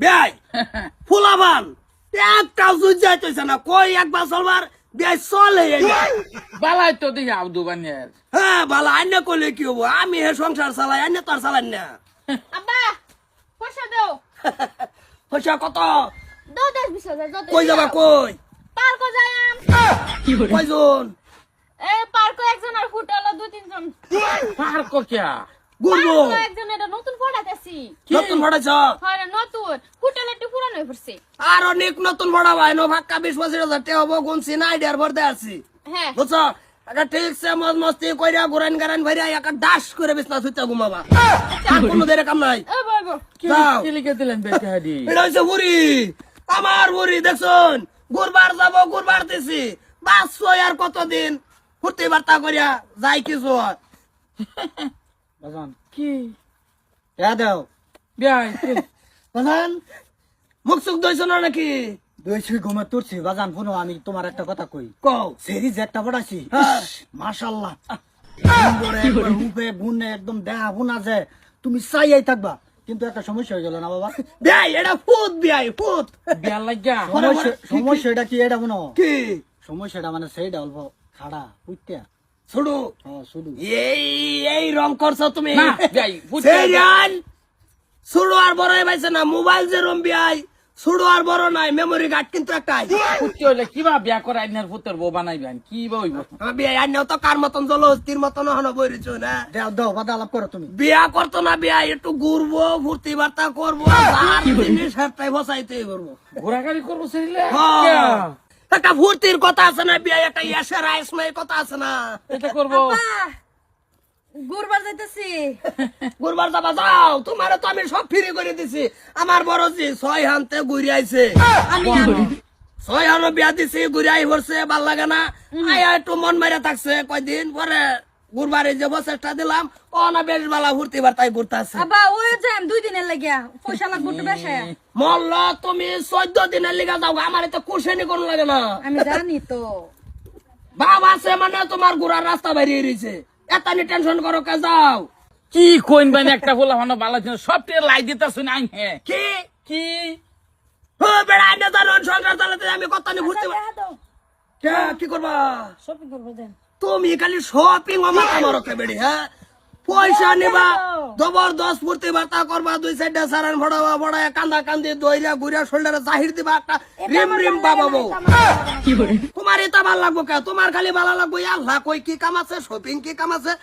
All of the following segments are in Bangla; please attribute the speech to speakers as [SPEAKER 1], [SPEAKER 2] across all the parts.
[SPEAKER 1] বেয়াই ফুলাবান একটা জুজ যাইতেছে না কই একবার চলবার বেয়াই চলে
[SPEAKER 2] বালাই তো দেখি আবদু বানিয়ার
[SPEAKER 1] হ্যাঁ ভালো আইনে কইলে কি হবো আমি হে সংসার চালাই আইনে তো আর চালাই না
[SPEAKER 3] আব্বা পয়সা দাও
[SPEAKER 1] পয়সা কত
[SPEAKER 3] দাও 10-20 হাজার
[SPEAKER 1] কই যাবা কই
[SPEAKER 3] পার্ক যাইম
[SPEAKER 1] কয়জন
[SPEAKER 3] পার্ক একজন আর ফুটালো 2-3 জন
[SPEAKER 2] পার কিয়া
[SPEAKER 1] ঘুরবো
[SPEAKER 3] একজন এটা নতুন পড়াতেছি
[SPEAKER 1] নতুন ভরাইছ
[SPEAKER 3] হয় নতুন ফুটালে একটু পুরানো হয়ে পড়ছে
[SPEAKER 1] আর অনেক নতুন ভরা ভাই নো ভাক্কা 20-25 হাজার টাকা হবো গুনছি না আইডিয়ার ভরতে আসছি
[SPEAKER 3] হ্যাঁ
[SPEAKER 1] বুঝছো একটা ঠিক সে মজ মস্তি কইরা ঘুরান গারান ভাইরা একটা ডাস করে বিছনা থুইতা ঘুমাবা আর কোনো দেরে কাম নাই
[SPEAKER 3] ও বাবা
[SPEAKER 1] যাও।
[SPEAKER 2] কি লিখে দিলেন বেটা হাডি
[SPEAKER 1] এটা হইছে বুড়ি আমার বুড়ি দেখছুন ঘুরবার যাবো ঘুরবার দিছি বাঁচছো আর কতদিন ফুর্তি বার্তা করিয়া যাই কিছু
[SPEAKER 4] বাজান
[SPEAKER 2] কি
[SPEAKER 4] দাও
[SPEAKER 2] বিয়াই
[SPEAKER 4] বাজান
[SPEAKER 1] মুখ সুখ দইছ না নাকি
[SPEAKER 4] দুইছি ঘুমে তুরছি বাজান শুনো আমি তোমার একটা কথা কই
[SPEAKER 1] কও
[SPEAKER 4] সিরিজ একটা পড়াছি
[SPEAKER 1] হ্যাঁ।
[SPEAKER 4] মাশাআল্লাহ একবার রূপে গুণে একদম দেহা বুনা যে তুমি চাইয়াই থাকবা কিন্তু একটা সমস্যা হয়ে গেল না বাবা
[SPEAKER 1] বিয়াই এটা ফুত বিয়াই ফুত
[SPEAKER 2] বিয়ার লাগিয়া
[SPEAKER 4] সমস্যাটা কি এটা মনে
[SPEAKER 1] কি
[SPEAKER 4] সমস্যাটা মানে সেইটা অল্প খাড়া বুঝতে
[SPEAKER 1] শুধু
[SPEAKER 4] শুধু
[SPEAKER 1] এই এই রং করছো তুমি
[SPEAKER 2] না বিয়াই
[SPEAKER 1] সেরিয়ান শুরু আর বড় হইছে না মোবাইল যে রম বিয়াই শুরু আর বড় নাই মেমোরি কার্ড কিন্তু একটাই
[SPEAKER 2] ফুটতে হইলে কিবা বিয়া করে আইনার পুত্র বউ বানাইবেন কি বইব
[SPEAKER 1] আমার বিয়া আইনাও তো কার মতন জলহস্তির মতন হন বইরিছ না
[SPEAKER 4] দাও দাও বাদা আলাপ করো তুমি
[SPEAKER 1] বিয়া করতো না বিয়া একটু ঘুরবো ফুর্তি বার্তা করবো আর জিনিস হাতটাই বসাইতে করবো
[SPEAKER 2] ঘোরাঘুরি করবো সেরিলে
[SPEAKER 1] হ্যাঁ। একটা ফুর্তির কথা আছে না বিয়া একটা ইয়াসের আইসমাইয়ের কথা আছে না
[SPEAKER 2] এটা করবো
[SPEAKER 3] গুরবার যাইতেছি
[SPEAKER 1] ঘুরবার যাবা যাও তোমার তো আমি সব ফ্রি করে দিছি আমার বড় জি 6 হানতে ঘুরে আইছে
[SPEAKER 3] আমি
[SPEAKER 1] 6 হানো বিয়া দিছি ঘুরে আই পড়ছে ভাল লাগে না আয়া একটু মন মাইরা থাকছে কয়দিন পরে ঘুরবারে যে বছরটা দিলাম ও না বেশ ভালো ফুর্তি বার্তায় ঘুরতে আছে
[SPEAKER 3] আব্বা ওই যাইম 2 দিনের লাগিয়া পয়সা লাগবে একটু বেশি
[SPEAKER 1] মল্ল তুমি 14 দিনের লিগা যাও আমার তো কুশানি কোন লাগে না
[SPEAKER 3] আমি জানি তো
[SPEAKER 1] বাবা আছে মানে তোমার ঘোরার রাস্তা বেরিয়ে রয়েছে এতানি টেনশন করো কে যাও
[SPEAKER 2] কি কইন বানি একটা বলা হনো ভালো ছিল সব টিকে লাই দিতা শুনে আই হ্যাঁ
[SPEAKER 1] কি
[SPEAKER 2] কি
[SPEAKER 1] ও বেড়া আইনা জানো সংসার চালাতে আমি কত নি ঘুরতে কে কি করবা
[SPEAKER 3] শপিং করব দেন
[SPEAKER 1] তুমি খালি শপিং আমার আমারও কে বেড়ি হ্যাঁ পয়সা নিবা জবরদস্ত ফুর্তি বার্তা করবা 2 সাইডে সারান ভড়াবা ভড়ায় কান্দা কান্দি দইরা গুড়া শোল্ডারে জাহির দিবা একটা রিম রিম বাবা বউ তোমার এটা ভালো লাগবো কে তোমার খালি ভালো লাগবো আল্লাহ কই কি কাম আছে শপিং কি কাম আছে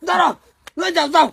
[SPEAKER 1] ধরো লই যাও যাও